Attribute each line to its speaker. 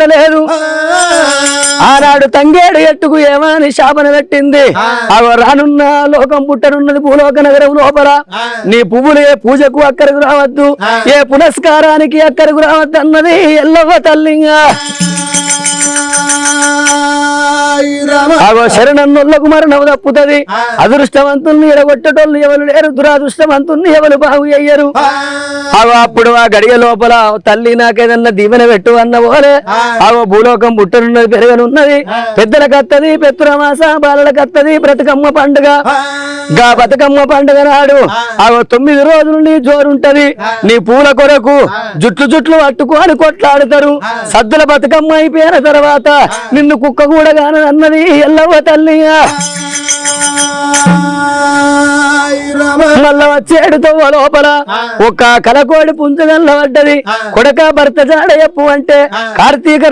Speaker 1: ఎత్తలేదు ఆనాడు తంగేడు ఎట్టుకు ఏమని శాపన పెట్టింది అవ రానున్న లోకం పుట్టనున్నది భూలోక నగరం లోపల నీ పువ్వులు ఏ పూజకు అక్కడికి రావద్దు ఏ పునస్కారానికి అక్కడికి రావద్దు అన్నది ఎల్లవ్వ తల్లిగా శరణన్నోళ్లకు మరణం తప్పుతుంది అదృష్టవంతుల్ని ఎడగొట్టేటోళ్ళు ఎవరు లేరు దురాదృష్టవంతుల్ని ఎవరు బాగు అయ్యరు అప్పుడు ఆ గడియ లోపల తల్లి నాకేదన్నా దీవెన పెట్టు అన్న పోలే భూలోకం పుట్టనున్నది పెరగనున్నది పెద్దలకు వత్తది పెత్తురమాస బాలలకు వత్తది బ్రతుకమ్మ పండుగ గా బతుకమ్మ పండుగ నాడు 9 రోజులు నీ జోరుంటది నీ పూల కొరకు జుట్లు పట్టుకొని కొట్లాడుతారు సద్దుల బతుకమ్మ అయిపోయిన తర్వాత నిన్ను కుక్క కూడా కానన్నది ఎల్లవ్వ తల్లిగా మళ్ళా వచ్చేడుతో లోపల ఒక కలకోడి పుంజగల్ల పడ్డది కొడక భర్త జాడ చెప్పు అంటే కార్తీక